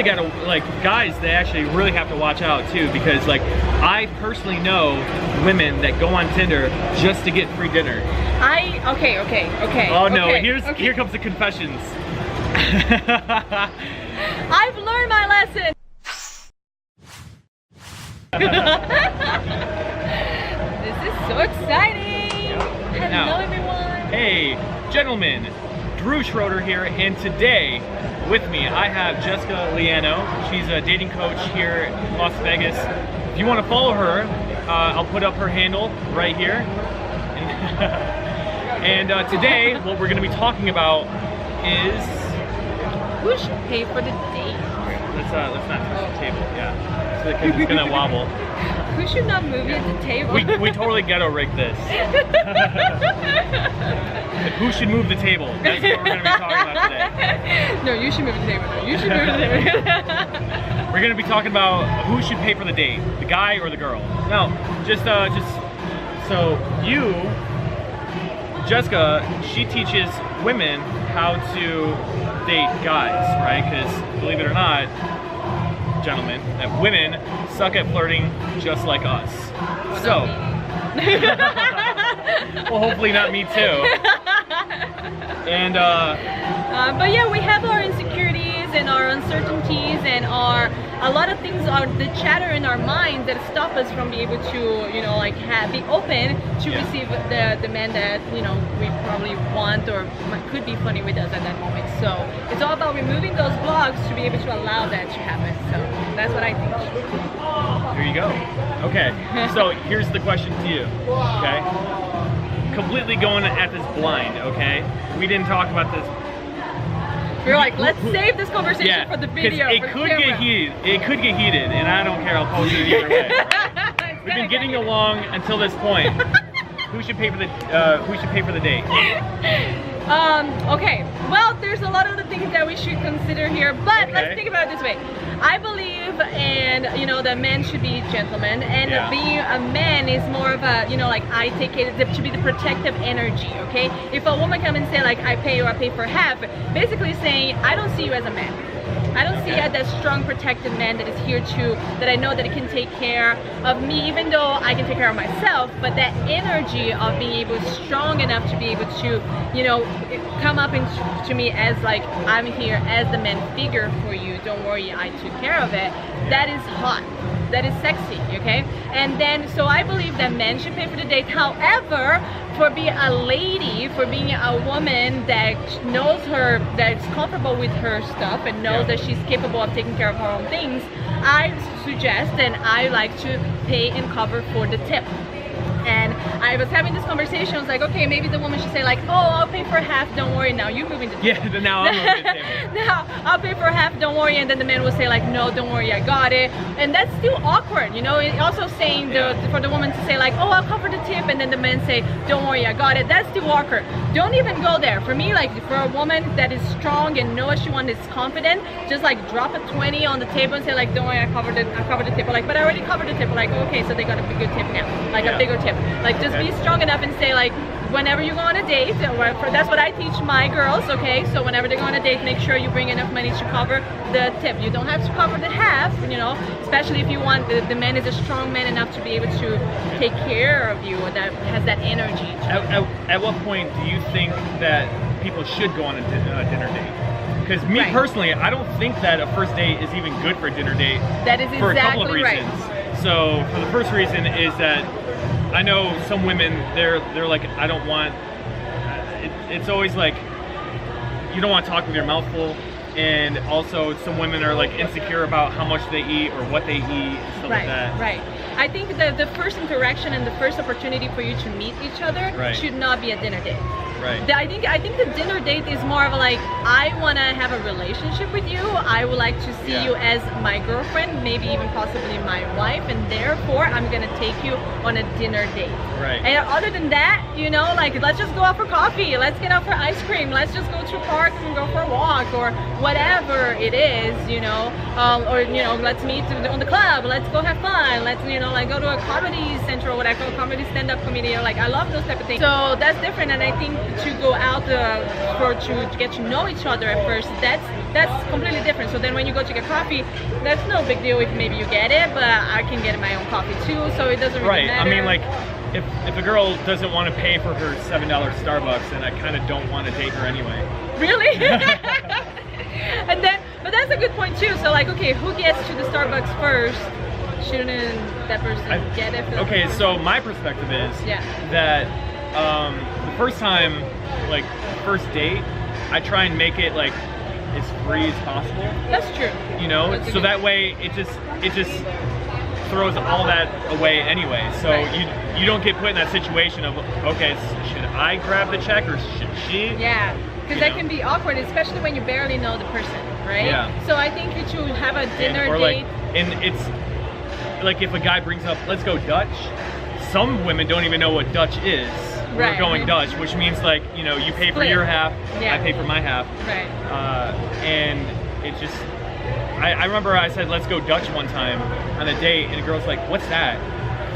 gotta, like, guys, they actually really have to watch out too, because like, I personally know women that go on Tinder just to get free dinner. Okay. Oh no, Okay. here comes the confessions. I've learned my lesson. This is so exciting. Hello Now, everyone. Hey, gentlemen, Drew Schroeder here, and today with me I have Jessica Leano. She's a dating coach here in Las Vegas. If you want to follow her, I'll put up her handle right here. And today, what we're going to be talking about is... Who should pay for the date? Let's not touch the table, yeah. So it's going to wobble. Who should not move you at the table? We totally ghetto rigged this. Who should move the table? That's what we're going to be talking about today. No, you should move the table. No, you should move the table. We're going to be talking about who should pay for the date, the guy or the girl. Now, just so you, Jessica, she teaches women how to date guys, right? Because believe it or not, gentlemen, that women suck at flirting just like us. So, well, hopefully not me too. And but yeah, we have our insecurities and our uncertainties and a lot of things are the chatter in our mind that stop us from being able to, you know, like be open to receive the man that, you know, we probably want or could be funny with us at that moment. So it's all about removing those blocks to be able to allow that to happen. So that's what I teach. There you go. Okay, so here's the question to you, okay? Completely going at this blind, okay? We didn't talk about this. We're like, let's save this conversation for the video. It could get heated. It could get heated, and I don't care. I'll post it either way. Right? We've been getting along until this point. Who should pay for the date? Okay. Well, there's a lot of the things that we should consider here, but let's think about it this way. I believe, and you know, that men should be gentlemen, and being a man is more of a, you know, like I take it to be the protective energy. Okay. If a woman come and say like I pay or I pay for half, basically saying I don't see you as a man. I don't see you as that strong protected man that is here to, that I know that it can take care of me, even though I can take care of myself, but that energy of being able, strong enough to be able to, you know, come up to me as like, I'm here as the man figure for you, don't worry, I took care of it. That is hot. That is sexy, okay? And then, so I believe that men should pay for the date. However, for being a lady, for being a woman that knows her, that's comfortable with her stuff and knows that she's capable of taking care of her own things, I suggest and I like to pay and cover for the tip. And I was having this conversation, I was like, okay, maybe the woman should say like, oh, I'll pay for half, don't worry, now you're moving the table. Yeah, now I'm moving the table. Now, I'll pay for half, don't worry, and then the man will say like, no, don't worry, I got it. And that's still awkward, you know, it's also saying for the woman to say like, oh, I'll cover the tip, and then the man say, don't worry, I got it. That's still awkward. Don't even go there. For me, like, for a woman that is strong and knows she wants, is confident, just like drop a 20 on the table and say like, don't worry, I covered the tip. Like, but I already covered the tip. Like, okay, so they got a good tip now, like a bigger tip. Like, just be strong enough and say like, whenever you go on a date, that's what I teach my girls, okay? So whenever they go on a date, make sure you bring enough money to cover the tip. You don't have to cover the half, you know, especially if you want, the man is a strong man enough to be able to take care of you, that has that energy. At what point do you think that people should go on a dinner date? Because me personally, I don't think that a first date is even good for a dinner date. That is for exactly a couple of reasons. So for the first reason is that I know some women, they're like, I don't want, it's always like, you don't want to talk with your mouth full, and also some women are like insecure about how much they eat or what they eat and stuff like that. Right. I think the first interaction and the first opportunity for you to meet each other should not be a dinner date. Right. I think the dinner date is more of a like, I want to have a relationship with you. I would like to see you as my girlfriend, maybe even possibly my wife, and therefore I'm gonna take you on a dinner date. Right. And other than that, you know, like let's just go out for coffee, let's get out for ice cream, let's just go to a park and go for a walk or whatever it is, you know, or you know, let's meet on the club, let's go have fun, let's, you know, like go to a comedy center or what I call comedy stand-up comedy. Like I love those type of things. So that's different, and I think to go out to get to know each other at first, that's completely different. So then when you go to get coffee, that's no big deal if maybe you get it, but I can get my own coffee too, so it doesn't really matter. I mean, like if a girl doesn't want to pay for her $7 Starbucks, then I kind of don't want to date her anyway. Really? And then, but that's a good point too. So like, okay, who gets to the Starbucks first? Shouldn't that person get it? Okay, so my perspective is that the first time, like first date, I try and make it like as free as possible. That's true. You know, so that way it just throws all that away anyway. So you don't get put in that situation of, okay, should I grab the check or should she? Yeah, because that can be awkward, especially when you barely know the person, right? Yeah. So I think you should have a dinner or date. Like, and it's like if a guy brings up, let's go Dutch, some women don't even know what Dutch is. We're going Dutch, which means like, you know, you pay for your half, I pay for my half. Right. And it just, I remember I said, let's go Dutch one time on a date, and the girl's like, what's that?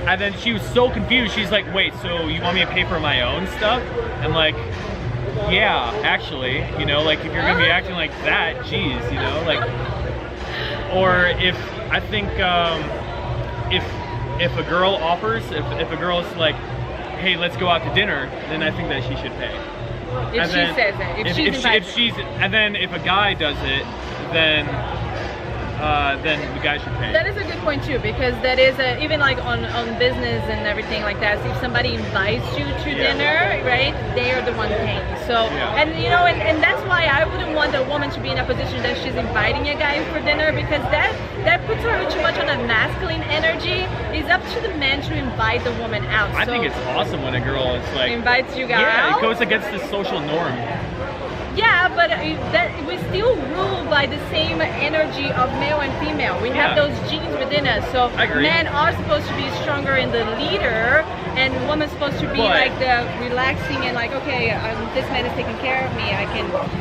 And then she was so confused. She's like, wait, so you want me to pay for my own stuff? I'm like, yeah, actually, you know, like if you're gonna be acting like that, geez, you know, like, or if, I think, if a girl offers, if a girl's like, hey, let's go out to dinner, then I think that she should pay. If she says it, if she's and then if a guy does it, then the guy should pay. That is a good point too, because that is even like on business and everything like that. So if somebody invites you to dinner, right, they are the one paying. So and you know, and that's why I wouldn't want a woman to be in a position that she's inviting a guy for dinner, because that puts her too much on a masculine energy. It's up to the man to invite the woman out. I think it's awesome when a girl is like invites you guys out. Yeah, it goes against the social norm. Yeah, but that we still rule by the same energy of male and female. We have those genes within us. So men are supposed to be stronger in the leader, and women's supposed to be like the relaxing and like, okay, this man is taking care of me. I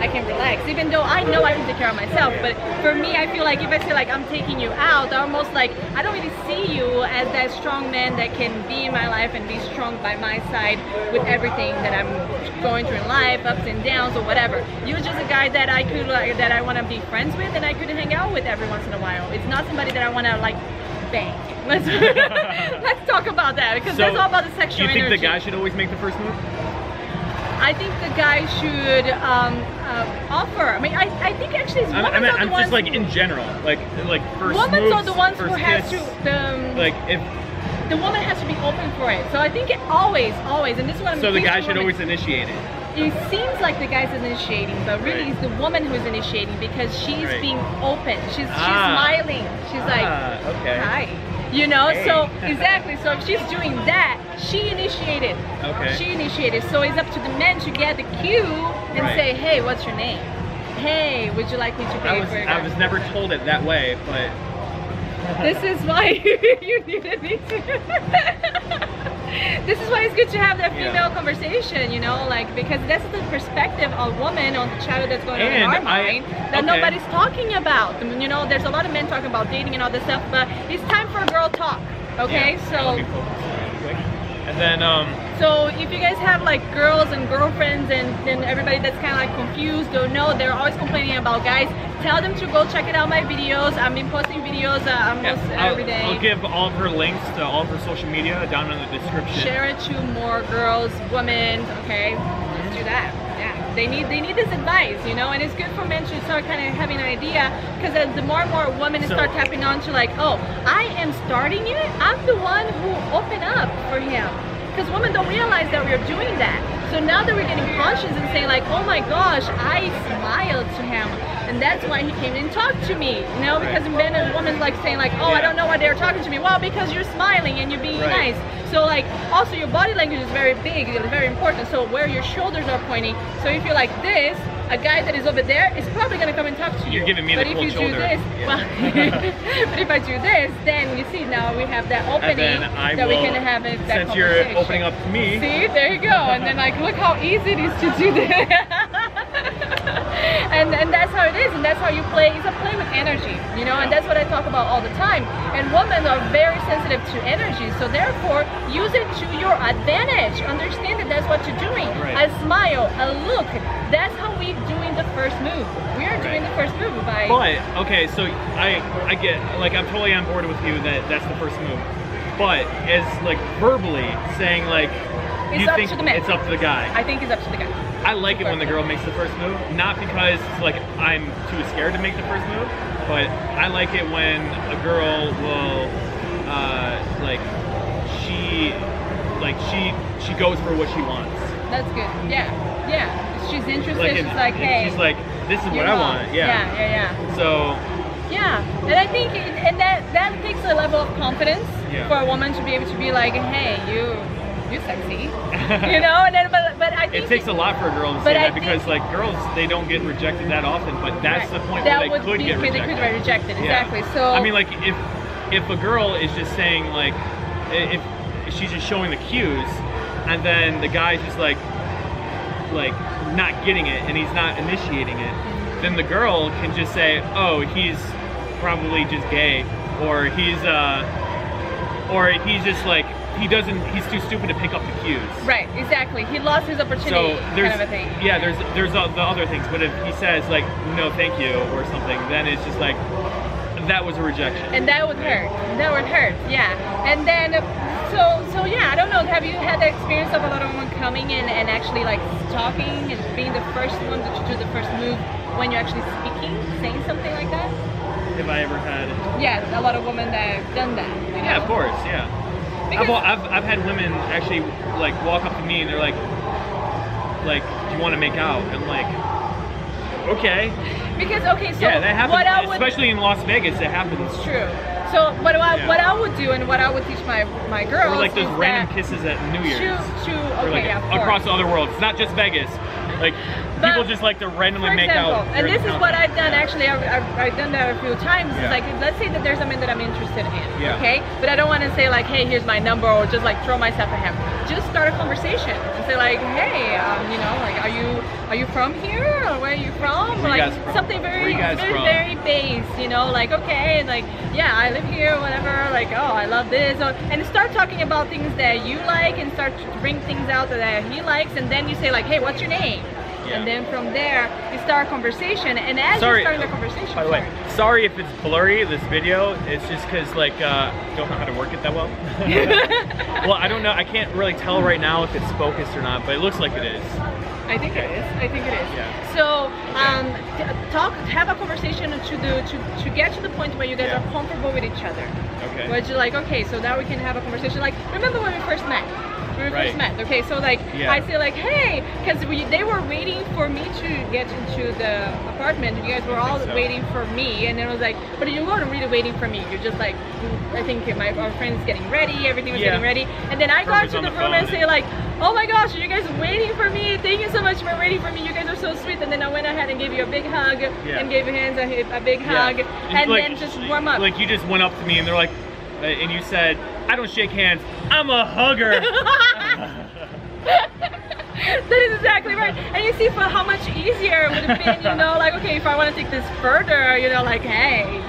can relax. Even though I know I can take care of myself, but for me, I feel like if I say like I'm taking you out, almost like I don't really see you as that strong man that can be in my life and be strong by my side with everything that I'm going through in life, ups and downs or whatever. You're just a guy that I could that I want to be friends with and I could hang out with every once in a while. It's not somebody that I want to like bang. Let's talk about that, because that's all about the sexual energy. Do you think the guy should always make the first move? I think the guy should offer. I mean, I think actually it's women are the ones. Just like in general, like first women moves, are the ones who has kiss, to like if. The woman has to be open for it. So I think it always, and this is what I'm. So the guy should always initiate it. It seems like the guy's initiating, but really it's the woman who's initiating, because she's being open. She's smiling. She's like, okay. Hi. You know, so exactly. So if she's doing that, she initiated. Okay. She initiated. So it's up to the men to get the cue and say, hey, what's your name? Hey, would you like me to pay for it? I was never told it that way, but this is why you needed me to. This is why it's good to have that female conversation, you know, like, because that's the perspective of a woman on the child that's going on in our mind that nobody's talking about. You know, there's a lot of men talking about dating and all this stuff, but it's time for girl talk, okay? So, and then, so if you guys have like girls and girlfriends and then everybody that's kind of like confused, don't know, they're always complaining about guys, tell them to go check it out my videos. I've been posting videos almost every day. I'll give all of her links to all of her social media down in the description. Share it to more girls, women, okay? Just do that. Yeah, they need this advice, you know, and it's good for men to start kind of having an idea, because the more and more women start tapping on to like, oh, I am starting it, I'm the one who opened up for him. Because women don't realize that we're doing that. So now that we're getting conscious and saying like, oh my gosh, I smiled to him, and that's why he came and talked to me. You know, because men and women like saying like, oh, I don't know why they're talking to me. Well, because you're smiling and you're being nice. So like, also your body language is very big, it's very important. So where your shoulders are pointing. So if you're like this, a guy that is over there is probably gonna come and talk to you. You're giving me the cold shoulder. But if you do this, well, but if I do this, then you see now we have that opening that we can have that since conversation. You're opening up to me. See, there you go. And then like, look how easy it is to do that. and that's how it is, and that's how you play. It's a play with energy, you know, and that's what I talk about all the time. And women are very sensitive to energy, so therefore use it to your advantage. Understand that that's what you're doing. Right. A smile, a look. That's how we're doing the first move. We are doing the first move by. But okay, so I get, like, I'm totally on board with you that that's the first move. But as like verbally saying like It's you up think to the man. it's up to the guy. I think it's up to the guy. I like it when the girl makes the first move, not because like I'm too scared to make the first move, but I like it when a girl will she goes for what she wants. That's good. Yeah. She's interested. Like, she's like, hey. She's like, this is what I want. Yeah. So. Yeah, and I think that takes a level of confidence for a woman to be able to be like, hey, you're sexy, you know. And then, but I think it takes a lot for a girl to say that because like girls, they don't get rejected that often. But that's the point where they could get rejected. They could get rejected, exactly. So I mean, like if a girl is just saying like, if she's just showing the cues, and then the guy's just like not getting it and he's not initiating it, then the girl can just say, oh, he's probably just gay, or he's just like he's too stupid to pick up the cues. Right, exactly. He lost his opportunity, so there's, kind of a thing. Yeah, there's the other things, but if he says like no thank you or something, then it's just like that was a rejection. And that would hurt. That would hurt, yeah. And then so yeah, I don't know, have you had the experience of a lot of women coming in and actually like talking and being the first one to do the first move when you're actually speaking, saying something like that? Have I ever had? Yeah, a lot of women that have done that. You know? Yeah, of course, yeah. I've had women actually like walk up to me and they're like, do you want to make out? And I'm like, okay. Because so yeah, that happens, what I would, especially in Las Vegas. It happens. It's true. So what I would do and what I would teach my girls or like those is random kisses at New Year's. Across the other world. It's not just Vegas. Like people just like to randomly make out. And this is what I've done actually. I've done that a few times. It's like, let's say that there's a man that I'm interested in. Okay, but I don't want to say like, hey, here's my number, or just like throw myself at him. Just start a conversation and say like, hey, you know, like, are you from here, or where are you from? Or like something very base, you know, like, okay, like, yeah, I live here, whatever, like, oh, I love this, and start talking about things that you like, and start to bring things out that he likes, and then you say like, hey, what's your name? And then from there, you start a conversation, and as you're starting the conversation... By the way, sorry if it's blurry, this video, it's just because, like, don't know how to work it that well. Well, I don't know, I can't really tell right now if it's focused or not, but it looks like it is. I think it is. Yeah. So, have a conversation to get to the point where you guys are comfortable with each other. Okay. Where you're like, okay, so now we can have a conversation. Like, remember when we first met? Okay, so like I say like, hey, because they were waiting for me to get into the apartment, and you guys were all waiting for me, and it was like, but you weren't really waiting for me. You're just like, I think our friend's getting ready, everything was getting ready, and then I got to the room and say like, oh my gosh, are you guys waiting for me? Thank you so much for waiting for me. You guys are so sweet. And then I went ahead and gave you a big hug, and gave your hands a big hug, and then just warm up. Like you just went up to me and they're like, and you said, I don't shake hands, I'm a hugger. That is exactly right. And you see for how much easier it would have been, you know, like, okay, if I want to take this further, you know, like, hey,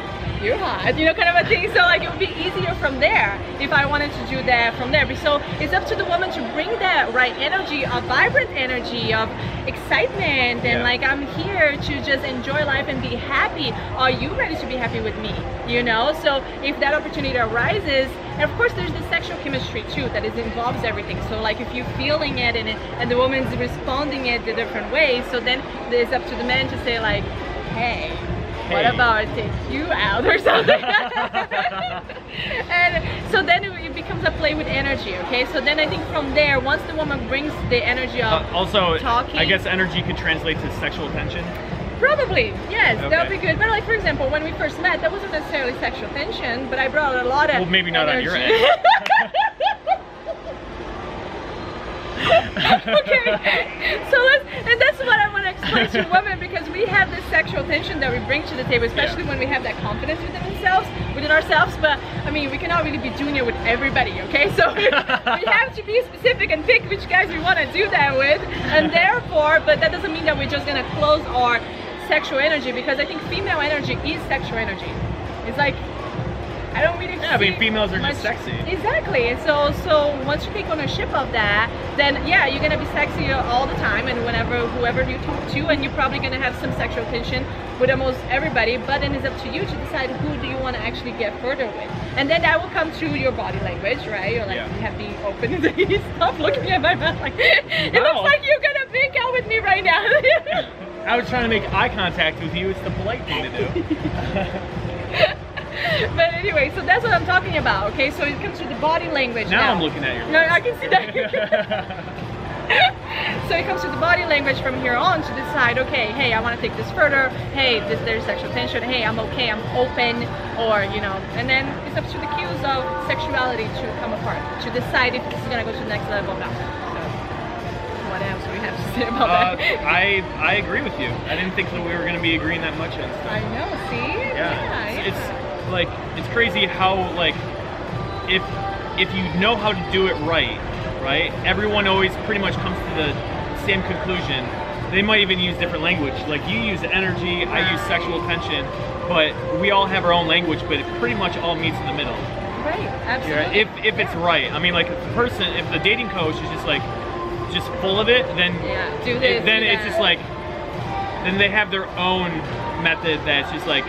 you're hot, you know, kind of a thing. So like it would be easier from there if I wanted to do that from there. So it's up to the woman to bring that right energy, a vibrant energy of excitement, and like, I'm here to just enjoy life and be happy. Are you ready to be happy with me? You know, so if that opportunity arises, and of course there's the sexual chemistry too that involves everything. So like if you're feeling it and the woman's responding it the different ways, so then it's up to the man to say like, hey, what about I take you out or something? And so then it becomes a play with energy, okay? So then I think from there, once the woman brings the energy of also, talking, I guess energy could translate to sexual tension. Probably, yes, that would be good. But like, for example, when we first met, that wasn't necessarily sexual tension, but I brought a lot of well, maybe not energy. on your end. Okay, so that's what I want to explain to women, because we have this sexual tension that we bring to the table, especially when we have that confidence within ourselves. But I mean, we cannot really be doing it with everybody, okay? So we have to be specific and pick which guys we want to do that with, and therefore, but that doesn't mean that we're just gonna close our sexual energy, because I think female energy is sexual energy. It's like, I don't really I mean, females are just sexy. Exactly. And so once you take ownership of that, then yeah, you're gonna be sexy all the time, and whoever you talk to, and you're probably gonna have some sexual tension with almost everybody, but then it's up to you to decide who do you want to actually get further with. And then that will come through your body language, right? You're like, you have being open and stop looking at my mouth like, it looks like you're gonna make out with me right now. I was trying to make eye contact with you. It's the polite thing to do. But anyway, so that's what I'm talking about, okay? So it comes to the body language now. I'm looking at your lips. No, I can see that. So it comes to the body language from here on to decide, okay, hey, I want to take this further. Hey, there's sexual tension. Hey, I'm okay, I'm open. Or, you know, and then it's up to the cues of sexuality to come apart, to decide if this is going to go to the next level or not. So what else do we have to say about that? I agree with you. I didn't think that we were going to be agreeing that much on stuff. I know, see? Yeah. It's like, it's crazy how, like, if you know how to do it right, everyone always pretty much comes to the same conclusion. They might even use different language. Like, you use energy, I use sexual tension, but we all have our own language, but it pretty much all meets in the middle. Right, absolutely. If it's right. I mean, like, if the dating coach is just full of it, then do this, then do it's that. just like, then they have their own method that's just like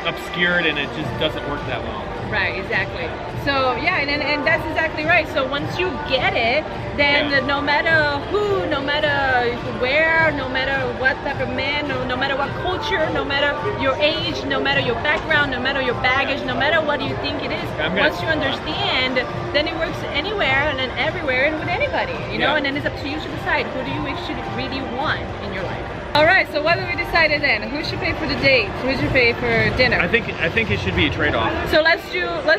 obscured, and it just doesn't work that well. Right, exactly. So yeah, and that's exactly right. So once you get it, then no matter who, no matter where, no matter what type of man, no matter what culture, no matter your age, no matter your background, no matter your baggage, no matter what you think it is, once you understand, then it works anywhere and then everywhere and with anybody, you know, and then it's up to you to decide who do you actually really want in your life. All right, so what have we decided then? Who should pay for the date? Who should pay for dinner? I think it should be a trade-off. So let's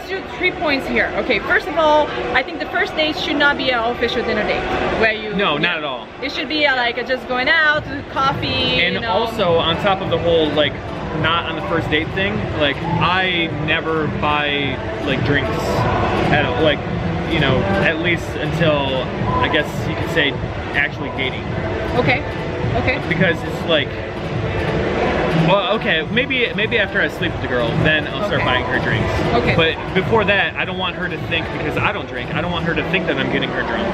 do 3 points here. Okay, first of all, I think the first date should not be an official dinner date where you. No, not at all. It should be like just going out, coffee. And you know. also on top of the whole like not on the first date thing, like I never buy like drinks at all, like, you know, at least until I guess you could say actually dating. Okay. Okay. Because it's like, well, okay, maybe after I sleep with the girl, then I'll start buying her drinks. Okay. But before that, I don't want her to think, because I don't drink, I don't want her to think that I'm getting her drunk.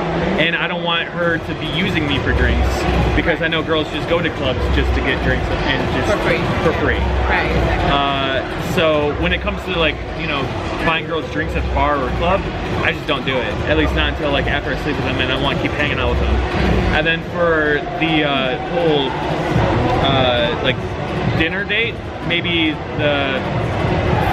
And I don't want her to be using me for drinks, because I know girls just go to clubs just to get drinks and just for free. Right, exactly. So when it comes to like, you know, buying girls drinks at the bar or club, I just don't do it. At least not until like after I sleep with them and I want to keep hanging out with them. And then for the whole like dinner date, maybe the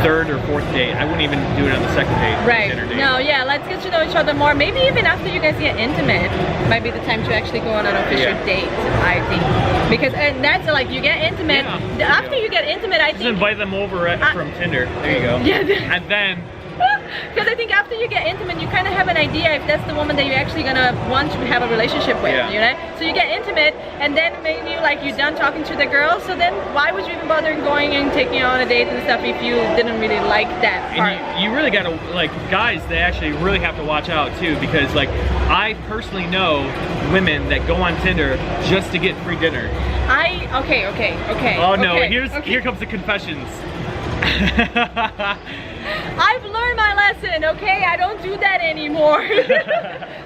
third or fourth date. I wouldn't even do it on the second date. Right. Dinner date. No, yeah, let's get to know each other more. Maybe even after you guys get intimate, might be the time to actually go on an official date, I think. Because and that's like, you get intimate. Yeah. After you get intimate, I think. Just invite them over from Tinder. There you go. Yeah. And then. Because I think after you get intimate, you kind of have an idea if that's the woman that you're actually gonna want to have a relationship with, you know? So you get intimate, and then maybe like you're done talking to the girl, so then why would you even bother going and taking her on a date and stuff if you didn't really like that part? And you really gotta, like, guys, they actually really have to watch out too, because like, I personally know women that go on Tinder just to get free dinner. Okay. Oh no, here comes the confessions. I've learned my lesson, okay? I don't do that anymore.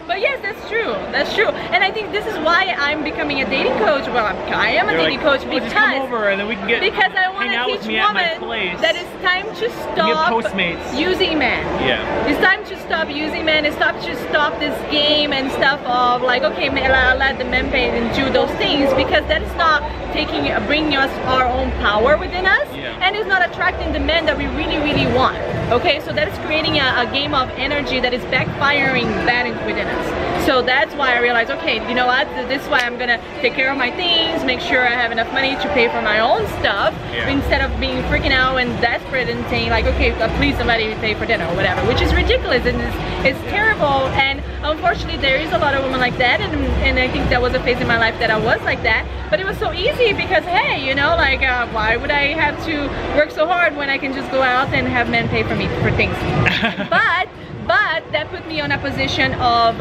But yes, that's true. That's true. And I think this is why I'm becoming a dating coach. Well, I am a dating coach because just come over and then we can get I want to teach women that it's time to stop using men. Yeah. It's time to stop using men. It's time to stop this game and stuff of like, okay, I'll let the men pay and do those things, because that is not bringing us our own power within us, and it's not attracting the men that we really, really want. Okay, so that is creating a game of energy that is backfiring bad within us. So that's why I realized, okay, you know what, this is why I'm gonna take care of my things, make sure I have enough money to pay for my own stuff, instead of being freaking out and desperate and saying like, okay, please somebody pay for dinner or whatever, which is ridiculous and it's terrible. And unfortunately there is a lot of women like that, and I think that was a phase in my life that I was like that, but it was so easy because, hey, you know, like why would I have to work so hard when I can just go out and have men pay for me for things? But that put me on a position of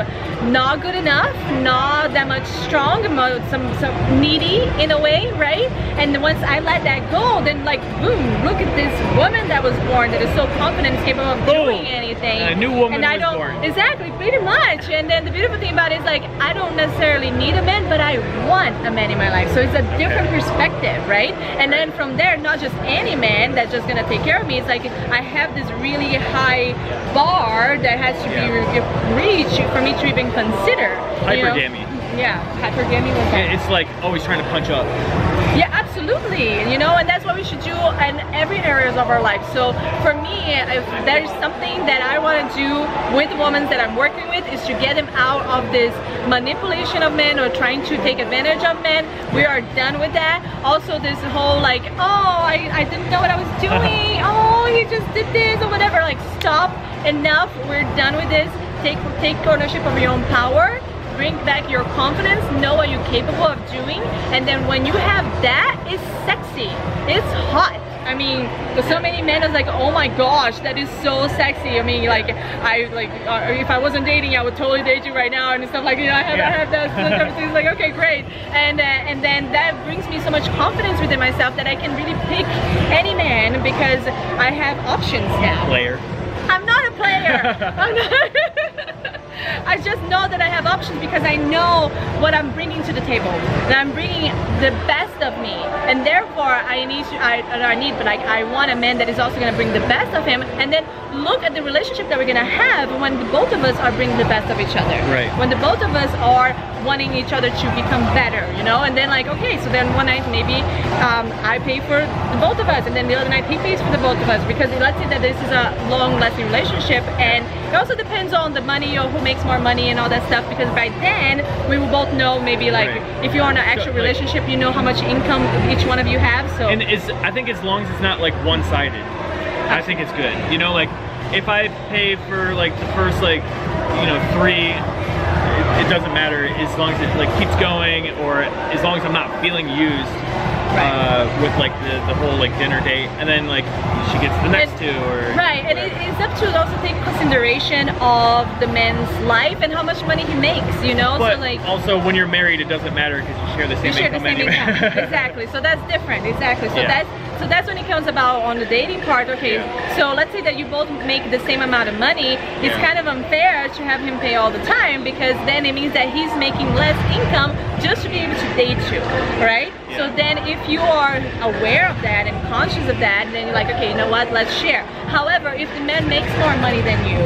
not good enough, not that much strong, some needy in a way, right? And once I let that go, then like boom, look at this woman that was born that is so confident, is capable of doing anything. A new woman and I was don't, born. Exactly, pretty much. And then the beautiful thing about it is like I don't necessarily need a man, but I want a man in my life. So it's a different perspective, right? And then from there, not just any man that's just gonna take care of me. It's like I have this really high bar that has to be reached for me to even consider. Hypergamy. Yeah, hypergamy was that. It's like always trying to punch up. Yeah, absolutely. You know, and that's what we should do in every areas of our life. So for me, if there's something that I want to do with the women that I'm working with, is to get them out of this manipulation of men or trying to take advantage of men. We are done with that. Also, this whole like, oh, I didn't know what I was doing. Oh, he just did this or whatever. Like, stop. Enough. We're done with this. Take ownership of your own power. Bring back your confidence, know what you're capable of doing, and then when you have that, it's sexy, it's hot. I mean, there's so many men that's like, oh my gosh, that is so sexy. I mean, like, if I wasn't dating, I would totally date you right now and stuff like, you know, I have those things like, okay, great. And then that brings me so much confidence within myself that I can really pick any man because I have options now. Player. I'm not a player. I'm not. I just know that I have options because I know what I'm bringing to the table. That I'm bringing the best of me, and therefore I want a man that is also going to bring the best of him. And then look at the relationship that we're going to have when the both of us are bringing the best of each other. Right. When the both of us are wanting each other to become better, you know. And then like, okay, so then one night maybe I pay for the both of us, and then the other night he pays for the both of us, because let's say that this is a long-lasting relationship, and it also depends on the money or who makes more money and all that stuff, because by then we will both know, maybe like if you're in an actual relationship, you know how much income each one of you have. So and I think as long as it's not like one-sided, I think it's good. You know, like if I pay for like the first like, you know, 3, it doesn't matter as long as it like keeps going, or as long as I'm not feeling used with like the whole like dinner date, and then like she gets the next 2 or and it's up to also take consideration of the man's life and how much money he makes, you know. But so like also when you're married, it doesn't matter because you share the same income anyway. Exactly. So that's different. Exactly. So that's when it comes about on the dating part. Okay, so let's say that you both make the same amount of money. It's kind of unfair to have him pay all the time, because then it means that he's making less income just to be able to date you, right? So then if you are aware of that and conscious of that, then you're like, okay, you know what, let's share. However, if the man makes more money than you,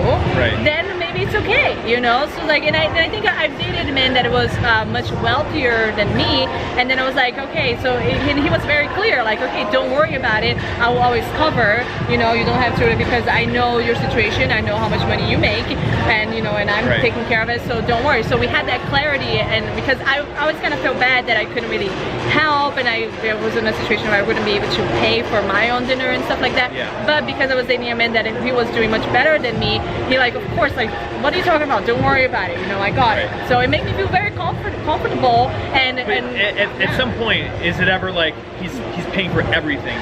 then maybe it's okay, you know. So like, and I think I've dated a man that was much wealthier than me, and then I was like, okay, so he was very clear, like, okay, don't worry about it, I will always cover, you know, you don't have to, because I know your situation, I know how much money you make, and you know, and I'm taking care of it, so don't worry. So we had that clarity, and because I always kind of felt bad that I couldn't really help, and I was in a situation where I wouldn't be able to pay for my own dinner and stuff like that. But because I was dating a man that he was doing much better than me, he like, of course, like, what are you talking about? Don't worry about it, you know, I got it. So it made me feel very comfortable. And at some point, is it ever like he's paying for everything?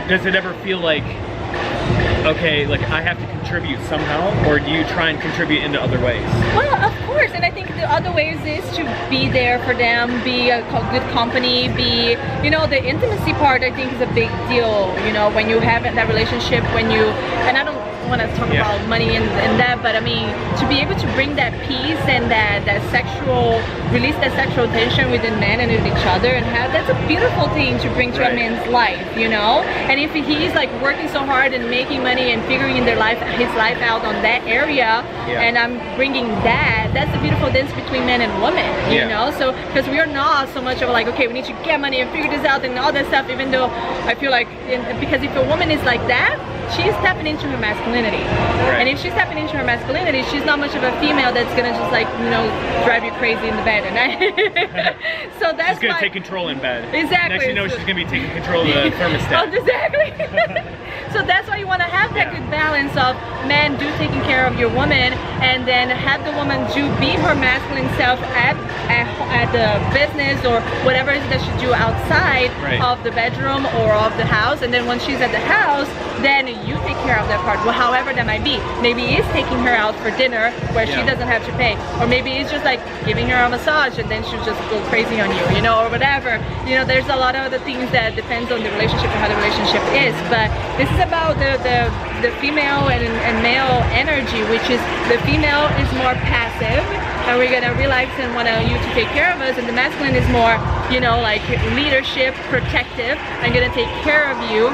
Does it ever feel like, okay, like I have to contribute somehow, or do you try and contribute into other ways? Well, of course, and I think the other ways is to be there for them, be a good company, be, you know, the intimacy part I think is a big deal, you know, when you have that relationship, when you, and I don't want to talk about money and that, but I mean, to be able to bring that peace and that sexual, release that sexual tension within men and with each other, and have, that's a beautiful thing to bring to a man's life, you know. And if he's like working so hard and making money and figuring his life out on that area, and I'm bringing that, that's the beautiful dance between men and women, you know. So because we are not so much of like, okay, we need to get money and figure this out and all that stuff, even though I feel like, because if a woman is like that, she's tapping into her masculinity. Right. And if she's tapping into her masculinity, she's not much of a female that's gonna just like, you know, drive you crazy in the bed at night. So that's she's gonna take control in bed. Exactly. Next you know, she's gonna be taking control of the thermostat. Oh, exactly. So that's why you want to have that good balance of men do taking care of your woman, and then have the woman do be her masculine self at the business or whatever it is that she do outside of the bedroom or of the house. And then when she's at the house, then you take care of that part, well, however that might be. Maybe he's taking her out for dinner where she doesn't have to pay, or maybe he's just like giving her a massage and then she'll just go crazy on you, you know, or whatever. You know, there's a lot of other things that depends on the relationship and how the relationship is. But this is about the female and male energy, which is the female is more passive and we're gonna relax and want you to take care of us, and the masculine is more, you know, like leadership, protective, and gonna take care of you.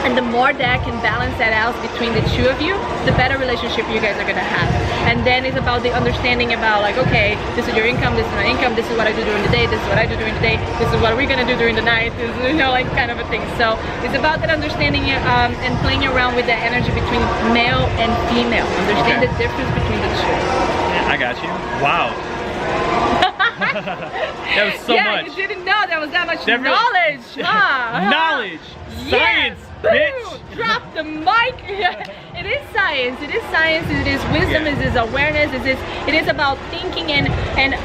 And the more that can balance that out between the two of you, the better relationship you guys are gonna have. And then it's about the understanding about like, okay, this is your income, this is my income, this is what I do during the day, this is what I do during the day, this is what we're gonna do during the night, this is, you know, like kind of a thing. So it's about that understanding and playing around with the energy between male and female. Understand the difference between the two. Yeah, I got you. Wow. That was so much. Yeah, you didn't know there was that much knowledge. Knowledge. Science. Bitch. Drop the mic. It is science. It is science. It is wisdom. It is awareness. It is about thinking and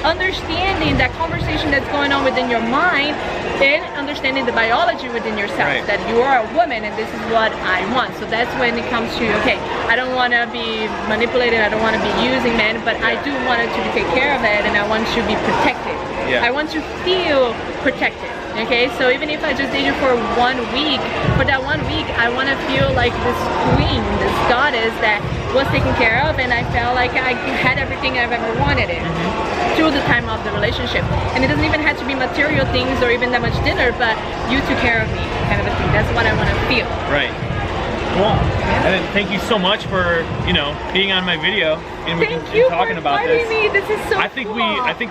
understanding that conversation that's going on within your mind, and understanding the biology within yourself. That you are a woman and this is what I want. So that's when it comes to, okay, I don't want to be manipulated. I don't want to be using men, but I do want to take care of it, and I want to be protected. I want to feel protected. Okay, so even if I just date you for 1 week, for that 1 week, I want to feel like this queen, this goddess that was taken care of, and I felt like I had everything I've ever wanted it through the time of the relationship. And it doesn't even have to be material things or even that much dinner, but you took care of me, kind of a thing. That's what I want to feel. Right. Cool. And then thank you so much for, you know, being on my video and talking about this. Me. This is so I think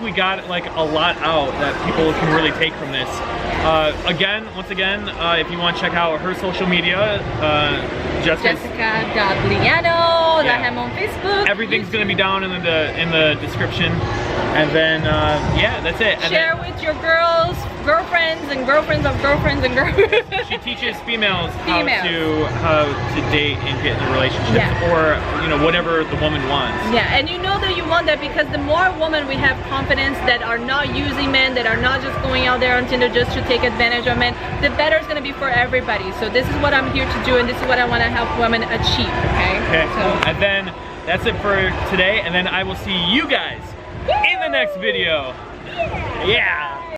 we got like a lot out that people can really take from this. Once again, if you want to check out her social media, Jessica.Leano, I am on Facebook. Everything's gonna be down in the description. And then yeah, that's it. And share with your girlfriends and girlfriends of girlfriends and girlfriends. She teaches females how to date and get in a relationship, or you know, whatever the woman wants. Yeah, and you know that you want that because the more women we have confidence that are not using men, that are not just going out there on Tinder just to take advantage of men, the better it's gonna be for everybody. So this is what I'm here to do, and this is what I want to help women achieve. Okay. So. And then that's it for today, and then I will see you guys in the next video. Yeah.